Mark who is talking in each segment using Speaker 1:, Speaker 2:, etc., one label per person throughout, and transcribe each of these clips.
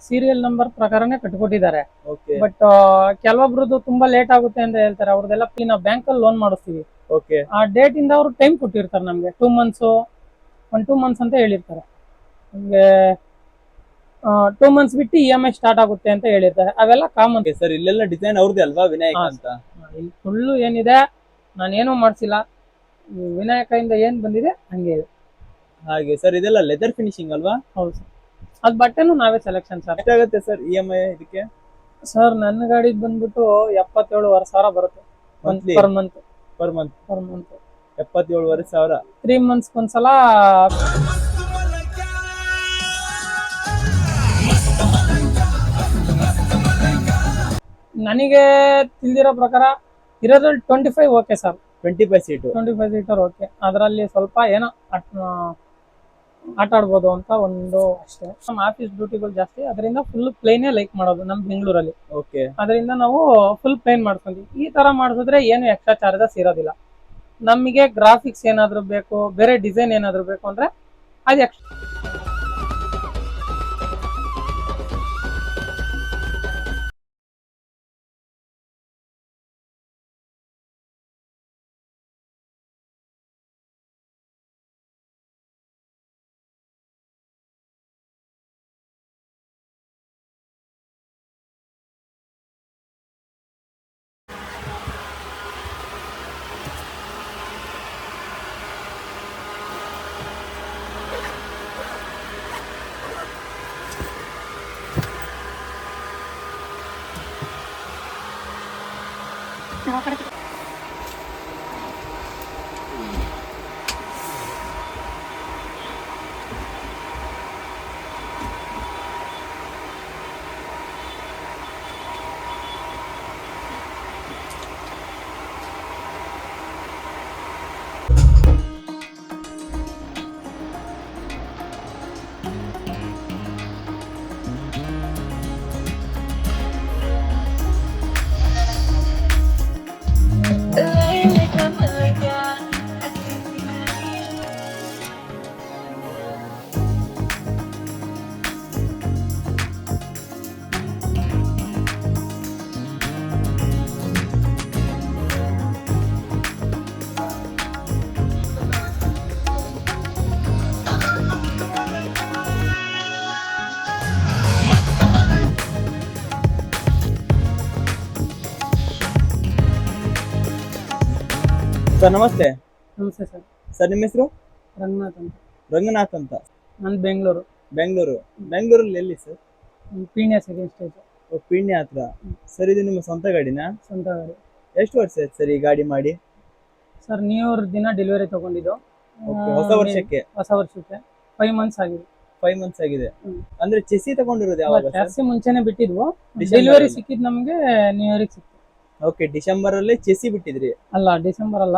Speaker 1: Serial number ಪ್ರಕಾರನೇ ಕಟ್ಕೊಟ್ಟಿದ್ದಾರೆ.
Speaker 2: Okay
Speaker 1: but ಕೆಲವೊಬ್ರದ್ದು ತುಂಬಾ late ಆಗುತ್ತೆ ಅಂತ ಹೇಳ್ತಾರೆ. ಅವ್ರದ್ದೆಲ್ಲ ನಾವು ಬ್ಯಾಂಕ್ ಅಲ್ಲಿ ಲೋನ್ ಮಾಡಿಸ್ತೀವಿ.
Speaker 2: ಓಕೆ
Speaker 1: ಆ ಡೇಟ್ ಇಂದ ಅವರು ಟೈಮ್ ಕೊಟ್ಟಿರ್ತಾರೆ ನಮ್ಗೆ 2 ಮಂತ್ಸ್ 2 ಮಂತ್ಸ್ ಅಂತ ಹೇಳಿರ್ತಾರೆ. ನಮ್ಗೆ 2 ಮಂತ್ಸ್ ಬಿಟ್ಟು EMI ಸ್ಟಾರ್ಟ್ ಆಗುತ್ತೆ ಅಂತ ಹೇಳಿರ್ತಾರೆ. ಅವೆಲ್ಲ ಕಾಮನ್.
Speaker 2: ಸರ್ ಇಲ್ಲೆಲ್ಲ ಡಿಸೈನ್ ಅವ್ರದ್ದೇ ಅಲ್ವಾ ವಿನಾಯಕ
Speaker 1: ಹಾ,
Speaker 2: ಅಂತ?
Speaker 1: ಇಲ್ಲಿ ಫುಲ್ಲು ಏನಿದೆ, ನಾನೇನು ಮಾಡಿಸಿಲ್ಲ. ವಿನಾಯಕದಿಂದ ಏನ್ ಬಂದಿದೆ ಹಂಗೆ ಇದೆ.
Speaker 2: ಹಾಗೆ ಸರ್ ಇದೆಲ್ಲ ಲೆದರ್ ಫಿನಿಶಿಂಗ್ ಅಲ್ವಾ?
Speaker 1: ಹೌದು ಸರ್. ಅದ್ ಬಟ್ಟೆನೂ ನಾವೇ ಸೆಲೆಕ್ಷನ್ ಸರ್.
Speaker 2: ಎಷ್ಟಾಗುತ್ತೆ ಸರ್ EMI ಇದಕ್ಕೆ?
Speaker 1: ಸರ್ ನನ್ನ ಗಾಡಿಗೆ ಬಂದ್ಬಿಟ್ಟು 77,500 ಬರುತ್ತೆ
Speaker 2: Monthly?
Speaker 1: Per month.
Speaker 2: Per month
Speaker 1: per month
Speaker 2: 77,500.
Speaker 1: 3 months ಒಂದ್ಸಲ. ನನಗೆ ತಿಳಿದಿರೋ ಪ್ರಕಾರ ಇರೋದ್ರಲ್ಲಿ 25 okay sir.
Speaker 2: 25 seat.
Speaker 1: 25 seater okay. ಅದರಲ್ಲಿ ಸ್ವಲ್ಪ ಏನೋ ಆಟ ಆಡ್ಬೋದು ಅಂತ ಒಂದು ಅಷ್ಟೇ. ನಮ್ಮ ಆಫೀಸ್ ಡ್ಯೂಟಿಗಳು ಜಾಸ್ತಿ, ಅದರಿಂದ ಫುಲ್ ಪ್ಲೇನೇ ಲೈಕ್ ಮಾಡೋದು ನಮ್ಮ ಬೆಂಗಳೂರಲ್ಲಿ.
Speaker 2: ಓಕೆ
Speaker 1: ಅದರಿಂದ ನಾವು ಫುಲ್ ಪ್ಲೇನ್ ಮಾಡ್ಕೊಂತೀವಿ. ಈ ತರ ಮಾಡಿಸಿದ್ರೆ ಏನು ಎಕ್ಸ್ಟ್ರಾ ಚಾರ್ಜಸ್ ಇರೋದಿಲ್ಲ. ನಮಗೆ ಗ್ರಾಫಿಕ್ಸ್ ಏನಾದ್ರು ಬೇಕು, ಬೇರೆ ಡಿಸೈನ್ ಏನಾದ್ರು ಬೇಕು ಅಂದ್ರೆ ಅದು ಎಕ್ಸ್ಟ್ರಾ.
Speaker 2: ಸರ್ ನಮಸ್ತೆ.
Speaker 1: ನಮಸ್ತೆ ಸರ್.
Speaker 2: ಸರ್ ನಿಮ್ಮ ಹೆಸರು?
Speaker 1: ರಂಗನಾಥ್ ಅಂತ.
Speaker 2: ರಂಗನಾಥ್ ಅಂತ.
Speaker 1: ನಂದು ಬೆಂಗಳೂರು.
Speaker 2: ಬೆಂಗಳೂರಲ್ಲಿ ಎಲ್ಲಿ sir?
Speaker 1: Peenya second stage.
Speaker 2: Peenya ಹತ್ರ. ಸರ್ ಇದು ನಿಮ್ಮ ಸ್ವಂತ ಗಾಡಿನಾ?
Speaker 1: ಸ್ವಂತ ಗಾಡಿ.
Speaker 2: ಎಷ್ಟು ವರ್ಷ ಆಯ್ತು ಸರ್ ಈ ಗಾಡಿ ಮಾಡಿ?
Speaker 1: ಸರ್ ನ್ಯೂ ಇಯರ್ ದಿನ ಡೆಲಿವರಿ ತಗೊಂಡಿದ್ದು.
Speaker 2: ಹೊಸ ವರ್ಷಕ್ಕೆ?
Speaker 1: ಹೊಸ ವರ್ಷಕ್ಕೆ 5 ಮಂತ್ಸ್ ಆಗಿದೆ.
Speaker 2: 5 ಮಂತ್ಸ್ ಆಗಿದೆ.
Speaker 1: ಹ್ಮ್.
Speaker 2: ಅಂದ್ರೆ ಚೆಸಿ ತಗೊಂಡಿರೋದು ಯಾವಾಗ ಸರ್?
Speaker 1: ಜಾಸ್ತಿ ಮುಂಚೆನೆ ಬಿಟ್ಟಿದ್ವು.
Speaker 2: ಡಿಸೆಂಬರ್
Speaker 1: ಡೆಲಿವರಿ
Speaker 2: ಅಲ್ಲಿ?
Speaker 1: ಸಿಕ್ಕಿದ್ ನಮ್ಗೆ ನ್ಯೂ ಇಯರ್ ಸಿಕ್ತು.
Speaker 2: ಓಕೆ ಡಿಸೆಂಬರ್ ಅಲ್ಲಿ ಚೆಸಿ ಬಿಟ್ಟಿದ್ರಿ?
Speaker 1: ಅಲ್ಲ, ಡಿಸೆಂಬರ್ ಅಲ್ಲ,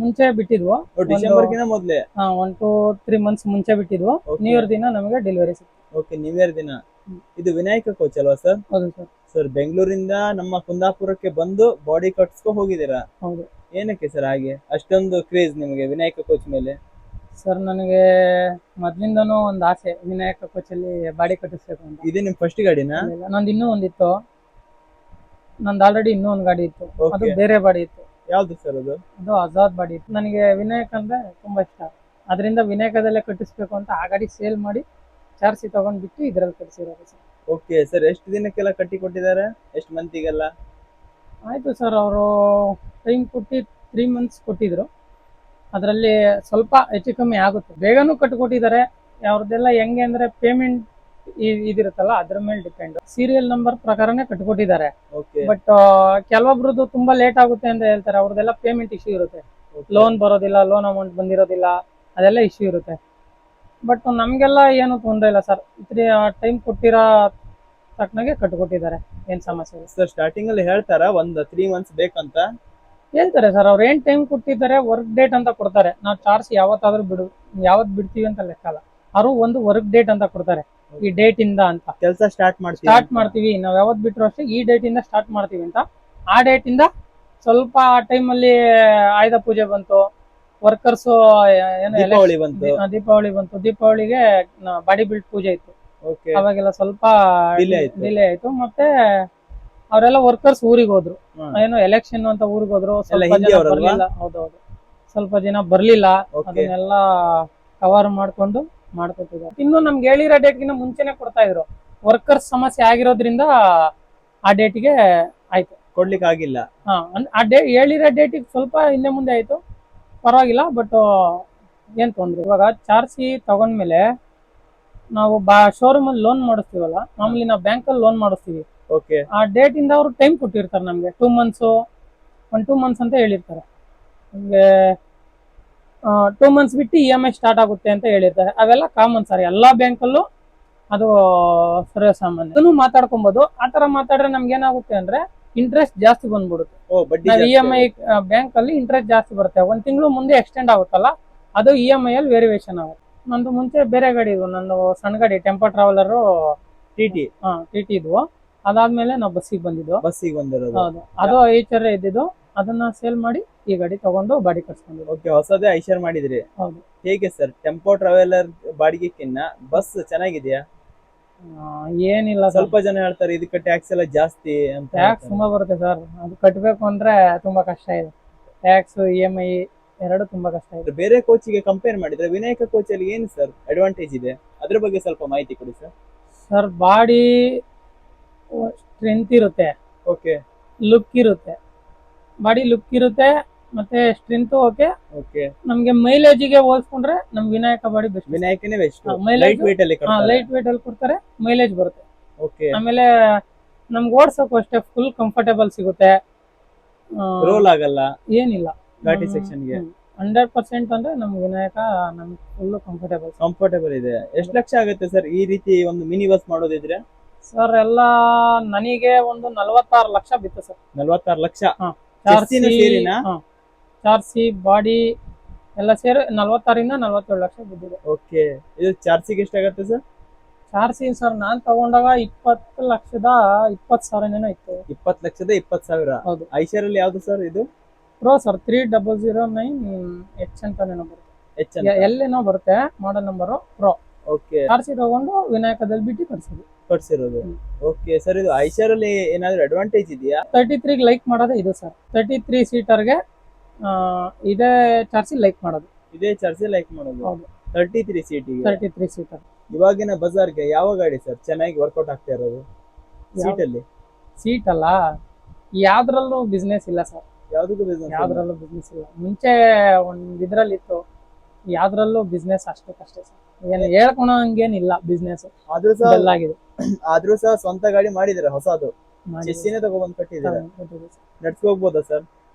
Speaker 1: ಮುಂಚೆ ಬಿಟ್ಟಿದ್ವು.
Speaker 2: ಡಿಸೆಂಬರ್ಗಿನ ಮೊದ್ಲೇ?
Speaker 1: 1 to 3 ಮಂತ್ಸ್ ಮುಂಚೆ ಬಿಟ್ಟಿದ್ವು.
Speaker 2: Okay.
Speaker 1: ನ್ಯೂ ಇಯರ್ ದಿನ ನಮಗೆ ಡೆಲಿವರಿ ಸಿಕ್ತು.
Speaker 2: ಓಕೆ ನ್ಯೂ ಇಯರ್ ದಿನ. ಇದು ವಿನಾಯಕ ಕೋಚ್ ಅಲ್ವಾ ಸರ್?
Speaker 1: ಹೌದು ಸರ್.
Speaker 2: ಸರ್ ಬೆಂಗಳೂರಿಂದ ನಮ್ಮ ಕುಂದಾಪುರಕ್ಕೆ ಬಂದು ಬಾಡಿ ಕಟ್ಸ್ಕೊ ಹೋಗಿದ್ದೀರಾ?
Speaker 1: ಹೌದು
Speaker 2: ಏನಕ್ಕೆ ಸರ್ ಹಾಗೆ ಅಷ್ಟೊಂದು ಕ್ರೇಜ್ ನಿಮಗೆ ವಿನಾಯಕ ಕೋಚ್ ಮೇಲೆ?
Speaker 1: ಸರ್, ನನಗೆ ಮೊದ್ಲಿಂದನೂ ಒಂದು ಆಸೆ ವಿನಾಯಕ ಕೋಚಲ್ಲಿ ಬಾಡಿ ಕಟ್ಟಿಸ್ಬೇಕು ಅಂತ.
Speaker 2: ಇದೇ ನಿಮ್ ಫಸ್ಟ್ ಗಾಡಿನಾ?
Speaker 1: ನಂದು ಇನ್ನೂ ಒಂದಿತ್ತು. ನಂದು ಆಲ್ರೆಡಿ ಇನ್ನೂ ಒಂದು ಗಾಡಿ ಇತ್ತು. ಅದು
Speaker 2: Okay.
Speaker 1: ಬೇರೆ ಬಾಡಿ ಇತ್ತು.
Speaker 2: ಯಾವ್ದು ಸರ್ ಅದು?
Speaker 1: ಅದು ಆಜಾದ್ ಬಾಡಿ ಇತ್ತು. ನನಗೆ ವಿನಾಯಕ ಅಂದ್ರೆ ತುಂಬಾ ಇಷ್ಟ. ಅದರಿಂದ ವಿನಾಯಕದಲ್ಲೇ ಕಟ್ಟಿಸ್ಬೇಕು ಅಂತ ಆ ಗಾಡಿ ಸೇಲ್ ಮಾಡಿ ಚಾರ್ಸಿ ತಗೊಂಡ್ಬಿಟ್ಟು ಇದ್ರಲ್ಲಿ ಕಟ್ಟಿಸಿರೋದು ಸರ್.
Speaker 2: ಓಕೆ ಸರ್ ಎಷ್ಟು ದಿನಕ್ಕೆಲ್ಲ ಕಟ್ಟಿ ಕೊಟ್ಟಿದ್ದಾರೆ? ಎಷ್ಟು ಮಂತಿಗೆಲ್ಲ?
Speaker 1: ಆಯ್ತು ಸರ್, ಅವರು ಟೈಮ್ ಕೊಟ್ಟು 3 ಮಂತ್ಸ್ ಕೊಟ್ಟಿದ್ರು. ಅದರಲ್ಲಿ ಸ್ವಲ್ಪ ಹೆಚ್ಚು ಕಮ್ಮಿ ಆಗುತ್ತೆ. ಬೇಗನೂ ಕಟ್ಟಿಕೊಟ್ಟಿದ್ದಾರೆ. ಅವ್ರದ್ದೆಲ್ಲ ಹೆಂಗೆ ಅಂದ್ರೆ ಪೇಮೆಂಟ್ ಇದಿರುತ್ತಲ್ಲ, ಅದ್ರ ಮೇಲೆ ಡಿಪೆಂಡ್. ಸೀರಿಯಲ್ ನಂಬರ್ ಪ್ರಕಾರನೇ ಕಟ್ಕೊಟ್ಟಿದ್ದಾರೆ.
Speaker 2: ಓಕೆ
Speaker 1: ಬಟ್ ಕೆಲವೊಬ್ರದ್ದು ತುಂಬಾ ಲೇಟ್ ಆಗುತ್ತೆ ಅಂತ ಹೇಳ್ತಾರೆ. ಅವ್ರದ್ದೆಲ್ಲ ಪೇಮೆಂಟ್ ಇಶ್ಯೂ ಇರುತ್ತೆ. ಲೋನ್ ಬರೋದಿಲ್ಲ, ಲೋನ್ ಅಮೌಂಟ್ ಬಂದಿರೋದಿಲ್ಲ, ಅದೆಲ್ಲ ಇಶ್ಯೂ ಇರುತ್ತೆ. ಬಟ್ ನಮ್ಗೆಲ್ಲ ಏನು ತೊಂದರೆ ಇಲ್ಲ ಸರ್. ಟೈಮ್ ಕೊಟ್ಟಿರೋ ತಕ್ಕನಾಗೆ ಕಟ್ಕೊಟ್ಟಿದ್ದಾರೆ. ಏನ್ ಸಮಸ್ಯೆ ಇಲ್ಲ
Speaker 2: ಸರ್ ಸ್ಟಾರ್ಟಿಂಗ್ ಅಲ್ಲಿ ಹೇಳ್ತಾರ ಒಂದ್ 3 ಮಂತ್ಸ್ ಬೇಕಂತ?
Speaker 1: ಹೇಳ್ತಾರೆ ಸರ್. ಅವ್ರು ಏನ್ ಟೈಮ್ ಕೊಟ್ಟಿದ್ದಾರೆ, ವರ್ಕ್ ಡೇಟ್ ಅಂತ ಕೊಡ್ತಾರೆ. ನಾವು ಚಾರ್ಜ್ ಯಾವತ್ತಾದ್ರೂ ಯಾವತ್ ಬಿಡ್ತೀವಿ ಅಂತ ಲೆಕ್ಕ ಅಲ್ಲ. ಅವರು ಒಂದು ವರ್ಕ್ ಡೇಟ್ ಅಂತ ಕೊಡ್ತಾರೆ. ಈ ಡೇಟ್ ಇಂದ ಅಂತ
Speaker 2: ಕೆಲಸ ಸ್ಟಾರ್ಟ್
Speaker 1: ಮಾಡ್ತೀವಿ. ನಾವ್ ಯಾವತ್ ಬಿಟ್ರು ಅಷ್ಟೇ ಈ ಡೇಟ್ ಇಂದ ಸ್ಟಾರ್ಟ್ ಮಾಡ್ತೀವಿ ಅಂತ. ಆ ಡೇಟ್ ಇಂದ ಸ್ವಲ್ಪ ಆ ಟೈಮಲ್ಲಿ ಆಯುಧ ಪೂಜೆ ಬಂತು, ವರ್ಕರ್ಸ್
Speaker 2: ದೀಪಾವಳಿ ಬಂತು.
Speaker 1: ದೀಪಾವಳಿ ಬಂತು. ದೀಪಾವಳಿಗೆ ಬಾಡಿ ಬಿಲ್ಡ್ ಪೂಜೆ ಇತ್ತು.
Speaker 2: ಓಕೆ
Speaker 1: ಅವಾಗೆಲ್ಲ ಸ್ವಲ್ಪ
Speaker 2: Delay ಆಯ್ತು.
Speaker 1: ಡಿಲೇ ಆಯ್ತು. ಮತ್ತೆ ಅವರೆಲ್ಲ ವರ್ಕರ್ಸ್ ಊರಿಗೆ ಹೋದ್ರು,
Speaker 2: ಹಾ.
Speaker 1: ಏನೋ ಎಲೆಕ್ಷನ್ ಅಂತ ಊರಿಗೆ ಹೋದ್ರು, ಸ್ವಲ್ಪ
Speaker 2: ಹಿಂದಿ
Speaker 1: ಜನ
Speaker 2: ಅವ್ರಲ್ವಾ?
Speaker 1: ಬರ್ಲಿಲ್ಲ. ಹೌದೌದು, ಸ್ವಲ್ಪ ಜನ ಬರ್ಲಿಲ್ಲ.
Speaker 2: ಓಕೆ
Speaker 1: ಅದನ್ನೆಲ್ಲ ಕವರ್ ಮಾಡ್ಕೊಂಡು ಮಾಡ್ಕೊತಿದ್ದಾರೆ. ಇನ್ನು ನಮ್ಗೆ ಹೇಳಿರೋ ಡೇಟ್ಗಿಂತ ಮುಂಚೆನೆ ಕೊಡ್ತಾ ಇದ್ರು. ವರ್ಕರ್ಸ್ ಸಮಸ್ಯೆ ಆಗಿರೋದ್ರಿಂದ ಆ ಡೇಟ್ಗೆ ಆಯ್ತು.
Speaker 2: ಕೊಡ್ಲಿಕ್ಕೆ ಆಗಿಲ್ಲ.
Speaker 1: ಹಾ, ಆ ಹೇಳಿರೋ ಡೇಟಿಗೆ ಸ್ವಲ್ಪ ಹಿಂದೆ ಮುಂದೆ ಆಯ್ತು, ಪರವಾಗಿಲ್ಲ. ಬಟ್ ಏನ್ ತೊಂದ್ರೆ, ಇವಾಗ ಚಾರ್ಸಿ ತಗೊಂಡ್ಮೇಲೆ ನಾವು ಶೋರೂಮ್ ಅಲ್ಲಿ ಲೋನ್ ಮಾಡಿಸ್ತೀವಲ್ಲ, ಮಾಮೂಲಿ ನಾವು ಬ್ಯಾಂಕ್ ಅಲ್ಲಿ ಲೋನ್ ಮಾಡಿಸ್ತೀವಿ.
Speaker 2: ಓಕೆ
Speaker 1: ಆ ಡೇಟ್ ಇಂದ ಅವರು ಟೈಮ್ ಕೊಟ್ಟಿರ್ತಾರೆ ನಮ್ಗೆ, 2 months 2 months ಅಂತ ಹೇಳಿರ್ತಾರೆ ನಮ್ಗೆ. 2 months ಬಿಟ್ಟು EMI ಸ್ಟಾರ್ಟ್ ಆಗುತ್ತೆ ಅಂತ ಹೇಳಿರ್ತಾರೆ. ಅವೆಲ್ಲ ಕಾಮನ್ ಸರ್, ಎಲ್ಲಾ ಬ್ಯಾಂಕಲ್ಲೂ ಅದು ಸರ್ವೇ ಸಾಮಾನ್ಯ. ಅದನ್ನು ಮಾತಾಡ್ಕೊಬಹುದು. ಆತರ ಮಾತಾಡ್ರೆ ನಮ್ಗೆ ಏನಾಗುತ್ತೆ ಅಂದ್ರೆ ಇಂಟ್ರೆಸ್ಟ್ ಜಾಸ್ತಿ ಬಂದ್ಬಿಡುತ್ತೆ.
Speaker 2: ಓ ಬಡ್ಡಿ
Speaker 1: ನಾವು
Speaker 2: ಜಾಸ್ತಿ
Speaker 1: EMI ಬ್ಯಾಂಕ್ ಅಲ್ಲಿ ಇಂಟ್ರೆಸ್ಟ್ ಜಾಸ್ತಿ ಬರುತ್ತೆ. 1 ತಿಂಗಳು ಮುಂದೆ ಎಕ್ಸ್ಟೆಂಡ್ ಆಗುತ್ತಲ್ಲ, ಅದು EMI ಅಲ್ಲಿ ವೇರಿಯೇಷನ್ ಆಗುತ್ತೆ. ನಂದು ಮುಂಚೆ ಬೇರೆ ಗಾಡಿ ಇದ್ವು, ನಂದು ಸಣ್ಣ ಗಾಡಿ ಟೆಂಪೋ ಟ್ರಾವೆಲರ್
Speaker 2: ಟಿಟಿ
Speaker 1: TT ಇದ್ವು. ಅದಾದ್ಮೇಲೆ ನಾವು ಬಸ್ಸಿಗೆ ಬಂದಿದ್ದು.
Speaker 2: ಬಸ್ಸಿಗೆ ಬಂದಿರೋದು.
Speaker 1: ಹೌದು, ಅದು ಐಚರ್ ಇದ್ದಿದ್ದು. ಅದನ್ನ ಸೇಲ್ ಮಾಡಿ ಈ ಗಾಡಿ ತಗೊಂಡು ಬಾಡಿ ಕಟ್ಸ್ಕೊಂಡಿದ್ದು.
Speaker 2: ಓಕೆ, ಹೊಸದೇ ಐಶರ್ ಮಾಡಿದ್ರಿ.
Speaker 1: ಹೌದು.
Speaker 2: ಹೇಗೆ ಸರ್, ಟೆಂಪೋ ಟ್ರಾವೆಲರ್ ಬಾಡಿಗೆಕ್ಕಿನ್ನ ಬಸ್ ಚೆನ್ನಾಗಿದೆಯಾ?
Speaker 1: ಏನಿಲ್ಲ ಸರ್,
Speaker 2: ಸ್ವಲ್ಪ ಜನ ಹೇಳ್ತಾರೆ ಇದಕ್ಕೆ ಟ್ಯಾಕ್ಸ್ ಎಲ್ಲ ಜಾಸ್ತಿ ಅಂತ
Speaker 1: ಟ್ಯಾಕ್ಸ್
Speaker 2: ಹೇಳ್ತಾರೆ.
Speaker 1: ತುಂಬಾ ಬರುತ್ತೆ ಸರ್. ಅದು ಕಟ್ಟಬೇಕು ಅಂದ್ರೆ ತುಂಬಾ ಕಷ್ಟ ಇದೆ. ಟ್ಯಾಕ್ಸ್, EMI ಎರಡು ತುಂಬಾ ಕಷ್ಟ ಇದೆ.
Speaker 2: ಬೇರೆ ಕೋಚಿಗೆ ಕಂಪೇರ್ ಮಾಡಿದ್ರೆ ವಿನಾಯಕ ಕೋಚ್ ಅಲ್ಲಿ ಏನು ಸರ್ ಅಡ್ವಾಂಟೇಜ್ ಇದೆ? ಅದ್ರ ಬಗ್ಗೆ ಸ್ವಲ್ಪ ಮಾಹಿತಿ ಕೊಡಿ ಸರ್.
Speaker 1: ಸರ್, ಬಾಡಿ ಸ್ಟ್ರೆಂತ್ ಇರುತ್ತೆ,
Speaker 2: ಓಕೆ
Speaker 1: ಲುಕ್ ಇರುತ್ತೆ. ಬಾಡಿ ಲುಕ್ ಇರುತ್ತೆ, ಮತ್ತೆ ಸ್ಟ್ರೆಂತ್ ಓಕೆ.
Speaker 2: ಓಕೆ,
Speaker 1: ನಮ್ಗೆ ಮೈಲೇಜಿಗೆ ಹೋಲಿಸ್ಕೊಂಡ್ರೆ ನಮ್ ವಿನಾಯಕ ಬಾಡಿ ಬೆಸ್ಟ್.
Speaker 2: ವಿನಾಯಕನೇ ಬೆಸ್ಟ್.
Speaker 1: mileage-
Speaker 2: ಲೈಟ್ ವೇಟ್ ಅಲ್ಲಿ
Speaker 1: ಲೈಟ್ ವೇಟ್ ಅಲ್ಲಿ ಕೊಡ್ತಾರೆ, ಮೈಲೇಜ್ ಬರುತ್ತೆ.
Speaker 2: ಓಕೆ,
Speaker 1: ಆಮೇಲೆ ನಮ್ಗೆ ಓಡ್ಸೋಕು ಅಷ್ಟೇ ಫುಲ್ ಕಂಫರ್ಟೇಬಲ್ ಸಿಗುತ್ತೆ.
Speaker 2: ರೋಲ್ ಆಗಲ್ಲ
Speaker 1: ಏನಿಲ್ಲ,
Speaker 2: ಘಾಟಿ ಸೆಕ್ಷನ್ ಗೆ.
Speaker 1: 100% ಅಂದ್ರೆ ನಮ್ ವಿನಾಯಕ ನಮ್ಗೆ ಫುಲ್ ಕಂಫರ್ಟೇಬಲ್.
Speaker 2: ಕಂಫರ್ಟೇಬಲ್ ಇದೆ. ಎಷ್ಟು ಲಕ್ಷ ಆಗುತ್ತೆ ಸರ್ ಈ ರೀತಿ ಒಂದು ಮಿನಿ ಬಸ್ ಮಾಡೋದಿದ್ರೆ?
Speaker 1: ಸರ್, ಎಲ್ಲ ನನಗೆ ಒಂದು 46 ಲಕ್ಷ ಬಿತ್ತು ಸರ್.
Speaker 2: 46 ಲಕ್ಷ
Speaker 1: ಚಾರ್ಸಿ
Speaker 2: ಸೇರಿನಾ?
Speaker 1: ಚಾರ್ಸಿ ಬಾಡಿ ಎಲ್ಲ ಸೇರಿ 46 ಇಂದ 47 ಲಕ್ಷ ಬಿದ್ದಿದೆ.
Speaker 2: ಓಕೆ, ಇದು ಚಾರ್ಜಿಗೆ ಎಷ್ಟಾಗತ್ತೆ ಸರ್?
Speaker 1: ಚಾರ್ಸಿ ಸರ್ ನಾನ್ ತಗೊಂಡಾಗ 20,20,000 ಇತ್ತು.
Speaker 2: 20 ಲಕ್ಷದ 20,000.
Speaker 1: ಹೌದು.
Speaker 2: ಐಶರ್ ಅಲ್ಲಿ ಯಾವ್ದು ಸರ್ ಇದು?
Speaker 1: ಪ್ರೋ ಸರ್, 3009 H ಅಂತಾನೇನೋ ಬರುತ್ತೆ,
Speaker 2: ಎಚ್ ಅಂತ.
Speaker 1: ಎಲ್ಲೇನೋ ಬರುತ್ತೆ ಮಾಡಲ್ ನಂಬರ್ ಪ್ರೋ.
Speaker 2: ಓಕೆ,
Speaker 1: ಚಾರ್ಸಿ ತಗೊಂಡು ವಿನಾಯಕದಲ್ಲಿ ಬಿಟ್ಟು ಕಳ್ಸಿದ್ವಿ.
Speaker 2: ಕೊಡ್ಸಿರೋದು.
Speaker 1: ಹ್ಮ್.
Speaker 2: ಓಕೆ ಸರ್, ಇದು ಐಶರ್ ಅಲ್ಲಿ ಏನಾದ್ರು ಅಡ್ವಾಂಟೇಜ್ ಇದೆಯಾ?
Speaker 1: 33 ಲೈಕ್ ಮಾಡೋದೇ ಇದು ಸರ್. 33 ಸೀಟರ್ಗೆ ಇದೇ ಚಾರ್ಸಿ ಲೈಕ್ ಮಾಡೋದು.
Speaker 2: ಇದೇ ಚಾರ್ಜ್ ಲೈಕ್ ಮಾಡೋದು.
Speaker 1: ಹೌದು.
Speaker 2: 33 ಸೀಟಿಗೆ.
Speaker 1: 33 ಸೀಟರ್.
Speaker 2: ಇವಾಗಿನ ಬಜಾರ್ಗೆ ಯಾವ ಗಾಡಿ ಸರ್ ಚೆನ್ನಾಗಿ ವರ್ಕೌಟ್ ಆಗ್ತಾ ಇರೋದು ಸೀಟ್ ಅಲ್ಲಿ?
Speaker 1: ಸೀಟ್ ಅಲ್ಲ, ಯಾವ್ದ್ರಲ್ಲೂ ಬಿಸ್ನೆಸ್ ಇಲ್ಲ ಸರ್.
Speaker 2: ಯಾವ್ದಕ್ಕೂ ಬಿಸ್ನೆಸ್?
Speaker 1: ಯಾವ್ದ್ರಲ್ಲೂ ಬಿಸ್ನೆಸ್ ಇಲ್ಲ. ಮುಂಚೆ ಒಂದ್ ಇದ್ರಲ್ಲಿ ಇತ್ತು, ಯಾವ್ದ್ರಲ್ಲೂ ಬಿಸ್ನೆಸ್ ಅಷ್ಟಕ್ಕಷ್ಟೇ ಸರ್. ಏನು ಹೇಳ್ಕೊಳೋ ಹಂಗೇನಿಲ್ಲ ಬಿಸ್ನೆಸ್.
Speaker 2: ಆದ್ರೂ ಸಹ
Speaker 1: ಆಗಿದೆ.
Speaker 2: ಆದ್ರೂ ಸಹ ಸ್ವಂತ ಗಾಡಿ ಮಾಡಿದ್ರೆ ಹೊಸದು
Speaker 1: ಮಾಡಿದ್ದೀವಿ.
Speaker 2: ಚೆಸ್ಸಿನೇ ತಗೊಬಂದ್ ಕಟ್ಟಿದ್ದೀರಾ?
Speaker 1: ಕೊಟ್ಟಿದ್ದೀವಿ ಸರ್.
Speaker 2: ನಡ್ಸ್ಕೋಗ್ಬೋದಾ ಸರ್?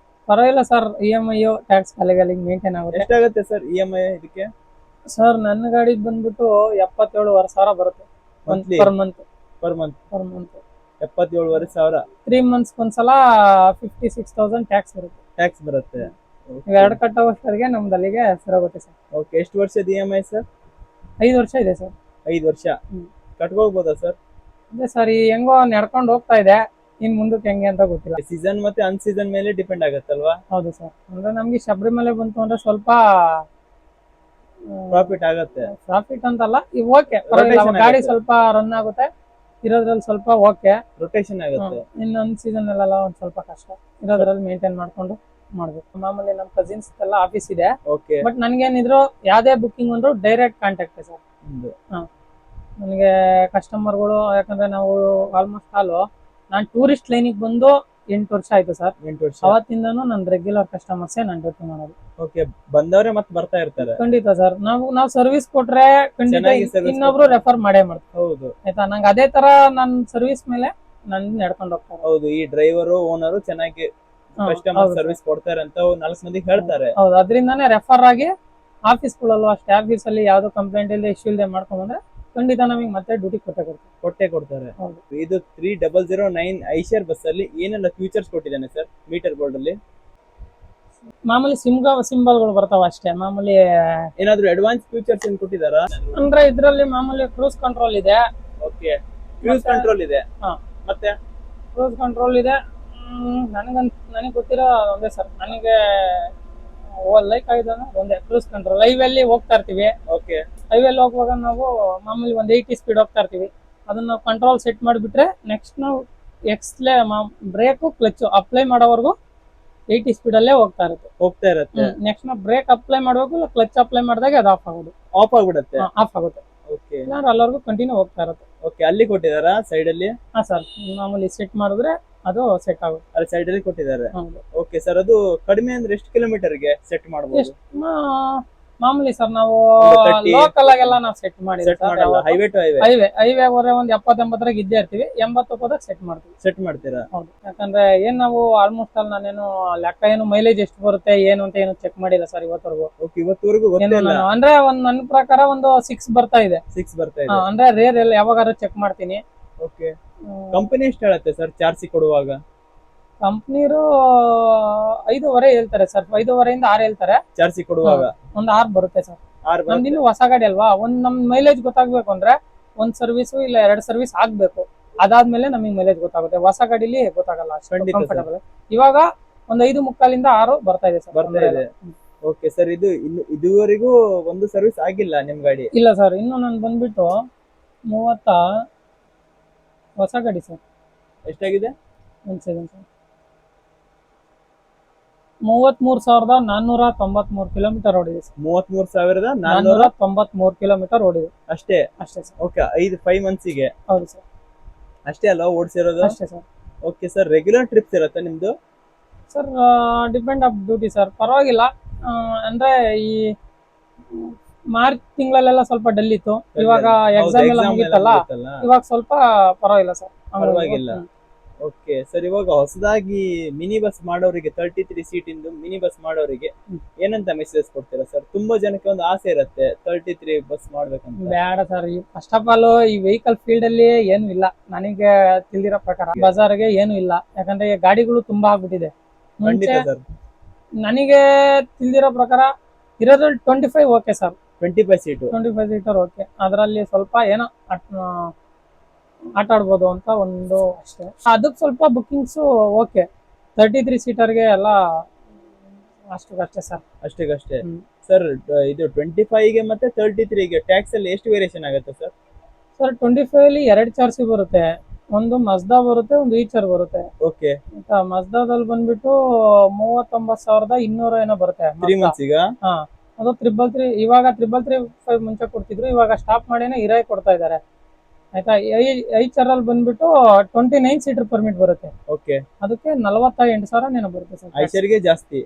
Speaker 1: ಪರವಾಗಿಲ್ಲ ಸರ್, EMI ಟ್ಯಾಕ್ಸ್ ಕಲೆಗಳಿಗೆ ಮೇಂಟೈನ್ ಆಗುತ್ತೆ.
Speaker 2: ಎಷ್ಟಾಗುತ್ತೆ ಸರ್ EMI ಇದಕ್ಕೆ?
Speaker 1: ಸರ್, ನನ್ನ ಗಾಡಿಗೆ ಬಂದ್ಬಿಟ್ಟು 77,500 ಬರುತ್ತೆ
Speaker 2: Monthly?
Speaker 1: Per month.
Speaker 2: Per month
Speaker 1: per month
Speaker 2: 77,500
Speaker 1: 3 months ಒಂದ್ಸಲ 56,000 ಟ್ಯಾಕ್ಸ್ ಬರುತ್ತೆ.
Speaker 2: ಟ್ಯಾಕ್ಸ್ ಬರುತ್ತೆ.
Speaker 1: ನೀವು 2 ಕಟ್ಟೋವಷ್ಟರಿಗೆ ನಮ್ದು ಅಲ್ಲಿಗೆ ಸರೋಗುತ್ತೆ ಸರ್.
Speaker 2: ಓಕೆ, ಎಷ್ಟು ವರ್ಷದ EMI ಸರ್?
Speaker 1: 5 ವರ್ಷ ಇದೆ ಸರ್.
Speaker 2: 5 ವರ್ಷ
Speaker 1: ಹ್ಮ್.
Speaker 2: ಕಟ್ಕೋಗ್ಬೋದಾ ಸರ್?
Speaker 1: ಅದೇ ಸರ್, ಈ ಹೆಂಗೋ ನಡ್ಕೊಂಡು ಹೋಗ್ತಾ ಇದೆ, ಇನ್ ಮುಂದಕ್ಕೆ ಹೆಂಗೆ ಅಂತ ಗೊತ್ತಿಲ್ಲ.
Speaker 2: ಸೀಸನ್ ಮತ್ತೆ ಅನ್ಸೀಸನ್ ಮೇಲೆ ಡಿಪೆಂಡ್ ಆಗತ್ತಲ್ವಾ?
Speaker 1: ಹೌದು ಸರ್, ಅಂದ್ರೆ ನಮ್ಗೆ ಶಬರಿಮಲೆ ಬಂತು ಅಂದ್ರೆ ಸ್ವಲ್ಪ
Speaker 2: ಪ್ರಾಫಿಟ್ ಆಗತ್ತೆ.
Speaker 1: ಪ್ರಾಫಿಟ್ ಅಂತಲ್ಲ, ಈಗ ಓಕೆ ಪರವಾಗಿಲ್ಲ,
Speaker 2: Rotation
Speaker 1: ಗಾಡಿ
Speaker 2: ಆಗುತ್ತೆ.
Speaker 1: ಸ್ವಲ್ಪ ರನ್ ಆಗುತ್ತೆ ಇರೋದ್ರಲ್ಲಿ, ಸ್ವಲ್ಪ ಓಕೆ.
Speaker 2: ರೊಟೇಷನ್ ಆಗುತ್ತೆ.
Speaker 1: ಇನ್ನೊಂದು ಸೀಸನ್ ಅಲ್ಲೆಲ್ಲ ಒಂದ್ ಸ್ವಲ್ಪ ಕಷ್ಟ, ಇರೋದ್ರಲ್ಲಿ ಮೇಂಟೈನ್ ಮಾಡ್ಕೊಂಡು ಮಾಡ್ಬೇಕು. ಮಾಮೂಲಿ ನಮ್ಮ ಕಸಿನ್ಸ್ ಎಲ್ಲ ಆಫೀಸ್ ಇದೆ,
Speaker 2: ಓಕೆ,
Speaker 1: ಬಟ್ ನನ್ಗೇನಿದ್ರು ಯಾವ್ದೇ ಬುಕ್ಕಿಂಗ್ ಅಂದ್ರು ಡೈರೆಕ್ಟ್ ಕಾಂಟ್ಯಾಕ್ಟ್ ಸರ್. ನನಗೆ ಕಸ್ಟಮರ್ಗಳು, ಯಾಕಂದ್ರೆ ನಾವು ಆಲ್ಮೋಸ್ಟ್ ನಾನು ಟೂರಿಸ್ಟ್ ಲೈನಿಗೆ ಬಂದು 8 ವರ್ಷ ಆಯ್ತು ಸರ್.
Speaker 2: 8 ವರ್ಷ.
Speaker 1: ಅವತ್ತಿಂದನೂ ನನ್ನ ರೆಗ್ಯುಲರ್ ಕಸ್ಟಮರ್ಸೇ ನಾನು ಜೊತೆ ಮಾಡೋದು.
Speaker 2: ಓಕೆ, ಬಂದವರೇ ಮತ್ತೆ ಬರ್ತಾ ಇರ್ತಾರೆ.
Speaker 1: ಖಂಡಿತ ಸರ್, ನಾವು ಸರ್ವಿಸ್ ಕೊಟ್ರೆ ಖಂಡಿತ
Speaker 2: ಚೆನ್ನಾಗಿ service
Speaker 1: ಇನ್ನೊಬ್ರು
Speaker 2: ಕೊಟ್ರೆ.
Speaker 1: ರೆಫರ್ ಮಾಡೇ ಮಾಡ್ತಾರೆ.
Speaker 2: ಹೌದು
Speaker 1: ಆಯ್ತಾ, ನಂಗೆ ಅದೇ ತರ ನನ್ನ ಸರ್ವಿಸ್ ಮೇಲೆ ನಾನು ನಡ್ಕೊಂಡು ಹೋಗ್ತಾರೆ.
Speaker 2: ಹೌದು, ಈ ಡ್ರೈವರು ಓನರು ಚೆನ್ನಾಗಿ ಕಸ್ಟಮರ್
Speaker 1: ಹೌದು
Speaker 2: ಸರ್ವಿಸ್ ಕೊಡ್ತಾರೆ ಅಂತ 4 ಮಂದಿಗೆ ಹೇಳ್ತಾರೆ.
Speaker 1: ಹೌದು, ಅದರಿಂದಾನೇ ರೆಫರ್ ಆಗಿ ಆಫೀಸ್ಗಳಲ್ಲೂ ಅಷ್ಟೇ, ಆಫೀಸ್ ಅಲ್ಲಿ ಯಾವ್ದು ಕಂಪ್ಲೇಂಟ್ ಇಲ್ಲದೆ ಇಶ್ಯೂ ಇಲ್ಲದೆ ಮಾಡ್ಕೊಂಡ್ಬಂದ್ರೆ ಖಂಡಿತ ನಮಗೆ ಮತ್ತೆ ಡ್ಯೂಟಿ
Speaker 2: ಕೊಟ್ಟೆ ಕೊಡ್ತಾರೆ.
Speaker 1: ಹೌದು.
Speaker 2: ಇದು 3009 ಐಶರ್ ಬಸ್ ಅಲ್ಲಿ ಏನೆಲ್ಲ ಫ್ಯೂಚರ್ಸ್ ಕೊಟ್ಟಿದ್ದಾನೆ ಸರ್ ಮೀಟರ್ ಬೋರ್ಡ್ ಅಲ್ಲಿ?
Speaker 1: ಮಾಮೂಲಿ ಸಿಂಬಲ್ಗಳು ಬರ್ತಾವ ಅಷ್ಟೇ. ಮಾಮೂಲಿ
Speaker 2: ಏನಾದ್ರು ಅಡ್ವಾನ್ಸ್ ಫ್ಯೂಚರ್ಸ್ ಏನ್ ಕೊಟ್ಟಿದಾರಾ?
Speaker 1: ಅಂದ್ರೆ ಇದ್ರಲ್ಲಿ ಮಾಮೂಲಿ ಕ್ರೂಸ್ ಕಂಟ್ರೋಲ್ ಇದೆ.
Speaker 2: ಓಕೆ, ಕ್ರೂಸ್ ಕಂಟ್ರೋಲ್ ಇದೆ.
Speaker 1: ಹಾ.
Speaker 2: ಮತ್ತೆ
Speaker 1: ಕ್ರೂಸ್ ಕಂಟ್ರೋಲ್ ಇದೆ. ನನಗೆ ಗೊತ್ತಿರೋ ಒಂದೇ ಸರ್, ನನಗೆ ಲೈಕ್ ಆಗಿದೆ ಒಂದೇ ಕ್ರೂಸ್ ಕಂಟ್ರೋಲ್. ಲೈವ್ ಅಲ್ಲಿ ಹೋಗ್ತಾ ಇರ್ತೀವಿ,
Speaker 2: ಓಕೆ
Speaker 1: ಹೈವೇಲಿ ಹೋಗುವಾಗ ನಾವು ಮಾಮೂಲಿ ಒಂದು 80 ಸ್ಪೀಡ್ ಹೋಗ್ತಾ ಇರ್ತೀವಿ, ಅದನ್ನ ನಾವು ಕಂಟ್ರೋಲ್ ಸೆಟ್ ಮಾಡಿಬಿಟ್ರೆ ನೆಕ್ಸ್ಟ್ ನಾವು ಬ್ರೇಕು ಕ್ಲಚ್ ಅಪ್ಲೈ ಮಾಡೋವರೆಗೂ 80 ಸ್ಪೀಡ್ ಅಲ್ಲೇ ಹೋಗ್ತಾ ಇರುತ್ತೆ. ನೆಕ್ಸ್ಟ್ ನಾವು ಬ್ರೇಕ್ ಅಪ್ಲೈ ಮಾಡುವಾಗ ಕ್ಲಚ್ ಅಪ್ಲೈ ಮಾಡಿದಾಗ ಅದು ಆಫ್
Speaker 2: ಆಗ್ಬಿಡುತ್ತೆ.
Speaker 1: ಆಫ್ ಆಗುತ್ತೆ. ಇಲ್ಲಾಂದ್ರೆ ಅಲ್ಲವರೆಗೂ ಕಂಟಿನ್ಯೂ ಹೋಗ್ತಾ ಇರುತ್ತೆ.
Speaker 2: ಅಲ್ಲಿ ಕೊಟ್ಟಿದಾರಾ ಸೈಡ್ ಅಲ್ಲಿ?
Speaker 1: ಹಾ ಸರ್, ಮಾಮೂಲಿ ಸೆಟ್ ಮಾಡಿದ್ರೆ ಅದು ಸೆಟ್ ಆಗುತ್ತೆ.
Speaker 2: ಅಲ್ಲಿ ಸೈಡ್ ಅಲ್ಲಿ ಕೊಟ್ಟಿದ್ದಾರೆ. ಓಕೆ ಸರ್, ಅದು ಕಡಿಮೆ ಅಂದ್ರೆ ಎಷ್ಟು ಕಿಲೋಮೀಟರ್ಗೆ ಸೆಟ್ ಮಾಡಬಹುದು?
Speaker 1: ಮಾಮೂಲಿ ಸರ್ ನಾವು
Speaker 2: 30
Speaker 1: ಲೋಕಲ್ ಆಗೆಲ್ಲ ನಾವು ಸೆಟ್
Speaker 2: ಹೈವೇ ಟು
Speaker 1: ಹೈವೇ ಹೋದ್ರೆ ಒಂದು 70-80 ಇದ್ದೇ ಇರ್ತೀವಿ, 80 ಹೋದಾಗ ಸೆಟ್
Speaker 2: ಮಾಡ್ತೀರಾ?
Speaker 1: ಹೌದು, ಯಾಕಂದ್ರೆ ಏನ್ ನಾವು ಆಲ್ಮೋಸ್ಟ್ ಅಲ್ಲಿ ನಾನೇನು ಲೆಕ್ಕ ಏನು ಮೈಲೇಜ್ ಎಷ್ಟು ಬರುತ್ತೆ ಏನು ಅಂತ ಏನು ಚೆಕ್ ಮಾಡಿಲ್ಲ ಸರ್ ಇವತ್ತವರೆಗೂ. ಅಂದ್ರೆ ನನ್ನ ಪ್ರಕಾರ ಒಂದು 6 ಬರ್ತಾ ಇದೆ. ಅಂದ್ರೆ ರೇರ್ ಎಲ್ಲ ಯಾವಾಗಾದ್ರೂ ಚೆಕ್ ಮಾಡ್ತೀನಿ.
Speaker 2: ಓಕೆ, ಕಂಪನಿ ಎಷ್ಟು ಹೇಳುತ್ತೆ ಸರ್ ಚಾರ್ಜ್ ಕೊಡುವಾಗ?
Speaker 1: ಕಂಪ್ನಿರು 5.5 ಹೇಳ್ತಾರೆ ಸರ್, 5.5 ಇಂದ 6 ಹೇಳ್ತಾರೆ
Speaker 2: ಚಾರ್ಜ್ ಕೊಡುವಾಗ.
Speaker 1: ಒಂದು 6 ಬರುತ್ತೆ ಸರ್. ನಮ್ದಿನ್ನು ಹೊಸ ಗಾಡಿ ಅಲ್ವಾ, ನಮ್ ಮೈಲೇಜ್ ಗೊತ್ತಾಗ್ಬೇಕು ಅಂದ್ರೆ ಒಂದ್ ಸರ್ವಿಸ್ ಇಲ್ಲ 2 ಸರ್ವಿಸ್ ಆಗ್ಬೇಕು, ಅದಾದ್ಮೇಲೆ ನಮಗೆ ಮೈಲೇಜ್ ಗೊತ್ತಾಗುತ್ತೆ. ಹೊಸ ಗಾಡಿಲಿ ಗೊತ್ತಾಗಲ್ಲ ಕಂಫರ್ಟಬಲ್. ಇವಾಗ ಒಂದು 5.75 ಇಂದ 6 ಬರ್ತಾ ಇದೆ ಸರ್.
Speaker 2: ಓಕೆ ಸರ್, ಇದುವರೆಗೂ ಒಂದು ಸರ್ವಿಸ್ ಆಗಿಲ್ಲ ನಿಮ್ ಗಾಡಿ?
Speaker 1: ಇಲ್ಲ ಸರ್, ಇನ್ನು ನಾನು ಬಂದ್ಬಿಟ್ಟು 30 ಹೊಸ ಗಾಡಿ ಸರ್.
Speaker 2: ಎಷ್ಟಾಗಿದೆ?
Speaker 1: 33,493 ಕಿಲೋಮೀಟರ್ ಓಡಿದೆ ಸರ್. 33,493 ಕಿಲೋಮೀಟರ್ ಓಡಿದೆ
Speaker 2: ಅಷ್ಟೇ
Speaker 1: ಸರ್.
Speaker 2: ಓಕೆ, 5 ಮಂತ್ಸಿಗೆ?
Speaker 1: ಹೌದು ಸರ್,
Speaker 2: ಅಷ್ಟೇ ಅಲ್ಲ ಓಡಿಸಿರೋದು?
Speaker 1: ಅಷ್ಟೇ sir.
Speaker 2: Okay sir, regular trips ಇರುತ್ತೆ ನಿಮ್ದು?
Speaker 1: Sir depend of duty sir, ಪರವಾಗಿಲ್ಲ. ಅಂದ್ರೆ ಈ ಮಾರ್ಚ್ ತಿಂಗಳಲ್ಲೆಲ್ಲ ಸ್ವಲ್ಪ ಡಲ್ ಇತ್ತು, ಇವಾಗ ಎಕ್ಸಾಮ್ ಎಲ್ಲ ಮುಗಿತಲ್ಲ, ಇವಾಗ ಸ್ವಲ್ಪ ಪರವಾಗಿಲ್ಲ ಸರ್.
Speaker 2: ಪರವಾಗಿಲ್ಲ. ಓಕೆ ಸರ್, ಇವಾಗ ಹೊಸದಾಗಿ ಮಿನಿ ಬಸ್ ಮಾಡೋರಿಗೆ 33 ಸೀಟ್ ಇಂದು ಮಿನಿ ಬಸ್ ಮಾಡೋರಿಗೆ ಏನಂತ ಮೆಸೇಜ್ ಕೊಡ್ತೀರಾ ಸರ್? ತುಂಬಾ ಜನಕ್ಕೆ ಒಂದು ಆಸೆ ಇರುತ್ತೆ 33 ಬಸ್ ಮಾಡ್ಬೇಕಂತ. ಬೇಡ ಸರ್,
Speaker 1: ಫಸ್ಟ್ ಆಫ್ ಆಲ್ ಈ ವೆಹಿಕಲ್ ಫೀಲ್ಡ್ ಅಲ್ಲಿ ಏನು ಇಲ್ಲ, ನನಗೆ ತಿಳಿದಿರೋ ಪ್ರಕಾರ ಬಜಾರ್ಗೆ ಏನು ಇಲ್ಲ. ಯಾಕಂದ್ರೆ ಗಾಡಿಗಳು ತುಂಬಾ ಆಗ್ಬಿಟ್ಟಿದೆ. ನನಗೆ ತಿಳಿದಿರೋ ಪ್ರಕಾರ ಇರೋದ್ರಲ್ಲಿ 25 ಓಕೆ ಸರ್. 25 ಸೀಟರ್ ಓಕೆ, ಅದರಲ್ಲಿ ಸ್ವಲ್ಪ ಏನೋ ಆಟ ಆಡ್ಬೋದು ಅಂತ ಒಂದು ಅಷ್ಟೇ. ಅದಕ್ಕೆ ಸ್ವಲ್ಪ ಬುಕ್ಕಿಂಗ್ಸ್ ಓಕೆ. 33 ಸೀಟರ್ಗೆ ಎಲ್ಲ ಅಷ್ಟೇ ಸರ್.
Speaker 2: ಅಷ್ಟೇ ಸರ್. ಇದು 25ಗೆ ಮತ್ತೆ 33ಗೆ ಟ್ಯಾಕ್ಸ್ ಅಲ್ಲಿ ಎಷ್ಟು ವೇರಿಯೇಷನ್ ಆಗುತ್ತೆ ಸರ್?
Speaker 1: ಸರ್ 25 ಅಲ್ಲಿ 2 ಚಾರ್ಜ್ ಬರುತ್ತೆ, ಒಂದು ಮಜ್ದಾ ಬರುತ್ತೆ, ಒಂದು ಈಚರ್ ಬರುತ್ತೆ.
Speaker 2: ಓಕೆ,
Speaker 1: ಮಜ್ದಾದಲ್ಲಿ ಬಂದ್ಬಿಟ್ಟು 39,200 ಏನೋ ಬರುತ್ತೆ
Speaker 2: 3 ಮಂತ್ಸ್ ಈಗ.
Speaker 1: ಅದು 333. ಇವಾಗ 333 ಮುಂಚೆ ಕೊಡ್ತಿದ್ರು, ಇವಾಗ ಸ್ಟಾಪ್ ಮಾಡಿನೇ ಇರಾಯ್ ಕೊಡ್ತಾ ಇದಾರೆ ಆಯ್ತಾ. ಐಚರ್ ಅಲ್ಲಿ ಬಂದ್ಬಿಟ್ಟು 29 ಸೀಟರ್ ಪರ್ಮಿಟ್ ಬರುತ್ತೆ.
Speaker 2: ಓಕೆ,
Speaker 1: ಅದಕ್ಕೆ 48,000 ಏನೋ ಬರುತ್ತೆ ಸರ್.
Speaker 2: ಐಚರ್ಗೆ ಜಾಸ್ತಿ.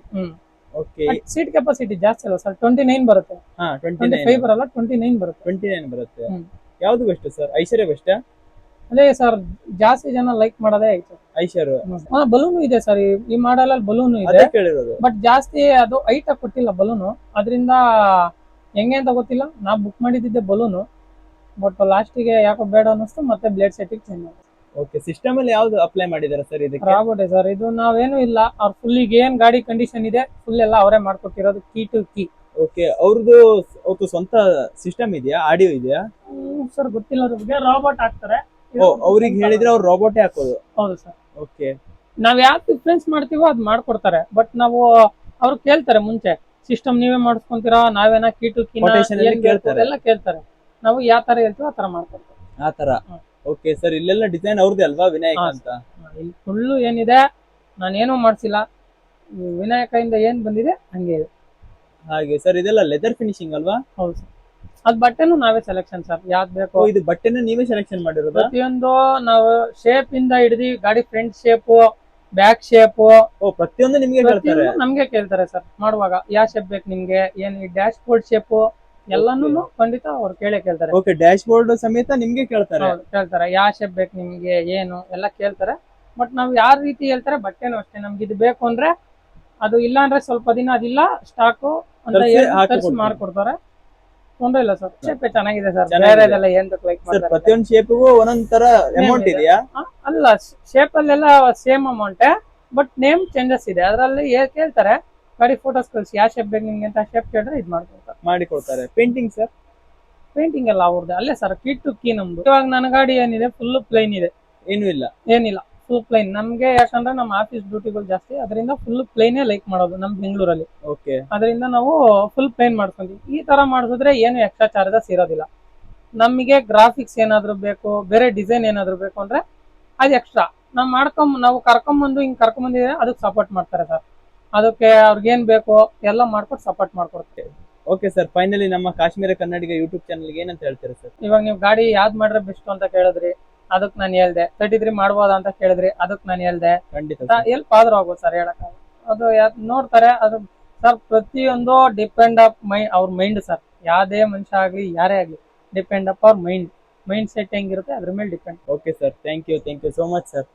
Speaker 2: ಓಕೆ,
Speaker 1: ಸೀಟ್ ಕೆಪಾಸಿಟಿ ಜಾಸ್ತಿ ಅಲ್ಲ ಸರ್, 29 ಬರುತ್ತೆ. 25 ಬರಲ್ಲ, 29 ಬರುತ್ತೆ.
Speaker 2: ಯಾವ್ದು ಬೆಸ್ಟ್ ಸರ್? ಐಶ್ವರ್ಯ ಬೆಸ್ಟ್?
Speaker 1: ಅದೇ ಸರ್, ಜಾಸ್ತಿ ಜನ ಲೈಕ್ ಮಾಡೋದೇ
Speaker 2: ಐಶ್ವರ್ಯ.
Speaker 1: ಬಲೂನು ಇದೆ ಸರ್, ಈ ಮಾಡಲ್ ಅಲ್ಲಿ ಬಲೂನು ಇದೆ, ಬಟ್ ಜಾಸ್ತಿ ಅದು ಹೈಟ್ ಕೊಟ್ಟಿಲ್ಲ ಬಲೂನು. ಅದರಿಂದ ಹೆಂಗೆ ಅಂತ ಗೊತ್ತಿಲ್ಲ, ನಾ ಬುಕ್ ಮಾಡಿದ್ದೆ ಬಲೂನು, ಬಟ್ ಲಾಸ್ಟಿಗೆ ಯಾಕೋ ಬೇಡ ಅನ್ನಿಸ್ತು, ಮತ್ತೆ ಬ್ಲೇಡ್ ಸೆಟ್ಟಿಗೆ ಚೇಂಜ್ ಮಾಡಿ.
Speaker 2: ಓಕೆ, ಸಿಸ್ಟಮ್ ಅಲ್ಲಿ ಯಾವ್ದು ಅಪ್ಲೈ ಮಾಡಿದಾರೆ ಸರ್ ಇದಕ್ಕೆ?
Speaker 1: ರಾಬೋಟೆ ಸರ್, ಇದು ನಾವೇನು ಇಲ್ಲ, ಅವ್ರ ಫುಲ್ ಈಗ ಏನ್ ಗಾಡಿ ಕಂಡೀಷನ್ ಇದೆ ಫುಲ್ ಎಲ್ಲ ಅವರೇ ಮಾಡ್ಕೊಟ್ಟಿರೋದು, ಕೀ ಟು ಕೀ.
Speaker 2: ಓಕೆ, ಅವ್ರದ್ದು ಸ್ವಂತ ಸಿಸ್ಟಮ್ ಇದೆಯಾ, ಆಡಿಯೋ ಇದೆಯಾ
Speaker 1: ಸರ್? ಗೊತ್ತಿಲ್ಲ, ಅದ್ರ ಬಗ್ಗೆ ರಾಬೋಟ್ ಹಾಕ್ತಾರೆ.
Speaker 2: ಅವ್ರಿಗೆ ಹೇಳಿದ್ರೆ ಅವ್ರು ರೋಬೋಟೇ ಹಾಕೋದು?
Speaker 1: ಹೌದು ಸರ್.
Speaker 2: ಓಕೆ,
Speaker 1: ನಾವ್ ಯಾವ್ದು ಪ್ರಿಫರೆನ್ಸ್ ಮಾಡ್ತೀವೋ ಅದ್ ಮಾಡ್ಕೊಡ್ತಾರೆ, ಬಟ್ ನಾವು ಅವ್ರು ಕೇಳ್ತಾರೆ ಮುಂಚೆ, ಸಿಸ್ಟಮ್ ನೀವೇ ಮಾಡಿಸ್ಕೊಂತೀರಾ, ನಾವೇನ ಕೀ ಟು ಕೀ ಎಲ್ಲ ಕೇಳ್ತಾರೆ. ನಾವು ಯಾವ ತರ ಹೇಳ್ತೀವೋ ಆ ತರ ಮಾಡ್ಕೊಡ್ತಾರೆ.
Speaker 2: ಆ ತರ. ಓಕೆ ಸರ್, ಇಲ್ಲೆಲ್ಲ ಡಿಸೈನ್ ಅವ್ರದ್ದೇ ಅಲ್ವಾ ವಿನಾಯಕ ಅಂತ?
Speaker 1: ಇಲ್ಲಿ ಫುಲ್ಲು ಏನಿದೆ, ನಾನೇನು ಮಾಡ್ಸಿಲ್ಲ, ವಿನಾಯಕದಿಂದ ಏನ್ ಬಂದಿದೆ ಹಂಗೆ ಇದೆ.
Speaker 2: ಹಾಗೆ ಸರ್, ಇದೆಲ್ಲ ಲೆದರ್ ಫಿನಿಶಿಂಗ್ ಅಲ್ವಾ?
Speaker 1: ಹೌದು ಸರ್. ಅದ್ ಬಟ್ಟೆನು ನಾವೇ ಸೆಲೆಕ್ಷನ್ ಸರ್, ಯಾವ್ದು ಬೇಕು.
Speaker 2: ಇದು ಬಟ್ಟೆನ ನೀವೇ ಸೆಲೆಕ್ಷನ್ ಮಾಡಿರೋದು?
Speaker 1: ಪ್ರತಿಯೊಂದು ನಾವು ಶೇಪ್ ಇಂದ ಹಿಡಿದು ಗಾಡಿ ಫ್ರಂಟ್ ಶೇಪ್, ಬ್ಯಾಕ್ ಶೇಪ್,
Speaker 2: ಪ್ರತಿಯೊಂದು ನಿಮ್ಗೆ ಹೇಳ್ತಾರೆ?
Speaker 1: ನಮ್ಗೆ ಕೇಳ್ತಾರೆ ಸರ್ ಮಾಡುವಾಗ, ಯಾವ ಶೇಪ್ ಬೇಕು ನಿಮ್ಗೆ, ಏನ್ ಡ್ಯಾಶ್ ಬೋರ್ಡ್ ಶೇಪ್ ಎಲ್ಲಾನು ಖಂಡಿತ ಅವ್ರು ಕೇಳ್ತಾರೆ.
Speaker 2: ಓಕೆ, ಡ್ಯಾಶ್ ಬೋರ್ಡ್ ಸಮೇತ ನಿಮ್ಗೆ ಕೇಳ್ತಾರೆ?
Speaker 1: ಯಾವ ಶೇಪ್ ಬೇಕು ನಿಮ್ಗೆ ಏನು ಎಲ್ಲ ಕೇಳ್ತಾರೆ. ಬಟ್ ನಾವ್ ಯಾವ ರೀತಿ ಹೇಳ್ತಾರೆ ಬಟ್ಟೆನೂ ಅಷ್ಟೇ, ನಮ್ಗೆ ಇದು ಬೇಕು ಅಂದ್ರೆ ಅದು, ಇಲ್ಲ ಅಂದ್ರೆ ಸ್ವಲ್ಪ ದಿನ ಅದಿಲ್ಲ ಸ್ಟಾಕು ಅಂತ ಮಾಡ್ಕೊಡ್ತಾರೆ. ತೊಂದ್ರೆ ಇಲ್ಲ ಸರ್, ಶೇಪ್ ಚೆನ್ನಾಗಿದೆ ಸರ್. ಬೇರೆದೆಲ್ಲ ಏನ್ ಬೇಕು ಲೈಕ್ ಮಾಡ್ತಾರೆ.
Speaker 2: ಪ್ರತಿಯೊಂದು ಶೇಪ್ಗೂ ಒಂದೊಂದ್ ತರ ಅಮೌಂಟ್ ಇದೆಯಾ?
Speaker 1: ಅಲ್ಲ, ಶೇಪ್ ಅಲ್ಲೆಲ್ಲ same amount, but name changes ಇದೆ. ಅದರಲ್ಲಿ ಕೇಳ್ತಾರೆ, ಗಾಡಿ ಫೋಟೋಸ್ ಕಳಿಸಿ ಯಾವ ಶೇಪ್ ಬೇಕು ನಿಮ್ಗೆ ಅಂತ ಶೇಪ್ ಕೇಳಿದ್ರೆ ಇದು ಮಾಡಿಕೊಡ್ತಾರೆ.
Speaker 2: Painting sir?
Speaker 1: ಪೇಂಟಿಂಗ್ ಎಲ್ಲ ಅವ್ರದ್ದು ಅಲ್ಲೇ ಸರ್, ಕೀ ಟು ಕೀ ನಮ್ದು. ಇವಾಗ ನನ್ನ ಗಾಡಿ ಏನಿದೆ ಫುಲ್ ಪ್ಲೈನ್ ಇದೆ,
Speaker 2: ಏನಿಲ್ಲ
Speaker 1: ಫುಲ್ ಪ್ಲೈನ್. ನಮ್ಗೆ ಯಾಕಂದ್ರೆ ನಮ್ಮ ಆಫೀಸ್ ಡ್ಯೂಟಿಗಳು ಜಾಸ್ತಿ, ಅದರಿಂದ ಫುಲ್ ಪ್ಲೈನೇ ಲೈಕ್ ಮಾಡೋದು ನಮ್ ಬೆಂಗಳೂರಲ್ಲಿ.
Speaker 2: ಓಕೆ
Speaker 1: ಅದರಿಂದ ನಾವು ಫುಲ್ ಪ್ಲೈನ್ ಮಾಡ್ಕೊಂತೀವಿ. ಈ ತರ ಮಾಡಿಸಿದ್ರೆ ಏನು ಎಕ್ಸ್ಟ್ರಾ ಚಾರ್ಜಸ್ ಇರೋದಿಲ್ಲ. ನಮಗೆ ಗ್ರಾಫಿಕ್ಸ್ ಏನಾದ್ರು ಬೇಕು, ಬೇರೆ ಡಿಸೈನ್ ಏನಾದ್ರು ಬೇಕು ಅಂದ್ರೆ ಅದು ಎಕ್ಸ್ಟ್ರಾ ನಾವು ಕರ್ಕೊಂಬಂದು ಹಿಂಗ್ ಕರ್ಕೊಂಬಂದಿದ್ರೆ ಅದಕ್ಕೆ ಸಪೋರ್ಟ್ ಮಾಡ್ತಾರೆ ಸರ್. ಅದಕ್ಕೆ ಅವ್ರಿಗೇನ್ ಬೇಕು ಎಲ್ಲ ಮಾಡ್ಕೊಟ್ಟು ಸಪೋರ್ಟ್ ಮಾಡ್ಕೊಡ್ತೀವಿ.
Speaker 2: ಓಕೆ ಸರ್, ಫೈನಲಿ ನಮ್ಮ ಕಾಶ್ಮೀರ ಕನ್ನಡಿಗ ಯೂಟ್ಯೂಬ್ ಚಾನಲ್ಗೆ ಏನಂತ ಹೇಳ್ತೀರಾ ಸರ್?
Speaker 1: ಇವಾಗ ನೀವು ಗಾಡಿ ಯಾವ್ದು ಮಾಡ್ರೆ ಬೆಸ್ಟ್ ಅಂತ ಕೇಳಿದ್ರಿ, ಅದಕ್ಕೆ ನಾನು ಹೇಳ್ದೆ. 33 ಮಾಡ್ಬೋದಾ ಅಂತ ಕೇಳಿದ್ರಿ, ಅದಕ್ಕೆ ನಾನು ಹೇಳ್ದೆ.
Speaker 2: ಖಂಡಿತ
Speaker 1: ಎಲ್ಪ್ ಆದ್ರೂ ಆಗ್ಬೋದು ಸರ್, ಹೇಳಕ್ ಅದು ನೋಡ್ತಾರೆ. ಅದು ಸರ್ ಪ್ರತಿಯೊಂದು ಡಿಪೆಂಡ್ ಅಪ್ ಅವ್ರ ಮೈಂಡ್ ಸರ್. ಯಾವ್ದೇ ಮನುಷ್ಯ ಆಗ್ಲಿ ಯಾರೇ ಆಗ್ಲಿ, ಡಿಪೆಂಡ್ ಅಪ್ ಅವ್ರ ಮೈಂಡ್ ಸೆಟ್ ಹೆಂಗಿರುತ್ತೆ ಅದ್ರ ಮೇಲೆ depend.
Speaker 2: Okay sir, thank you so much sir.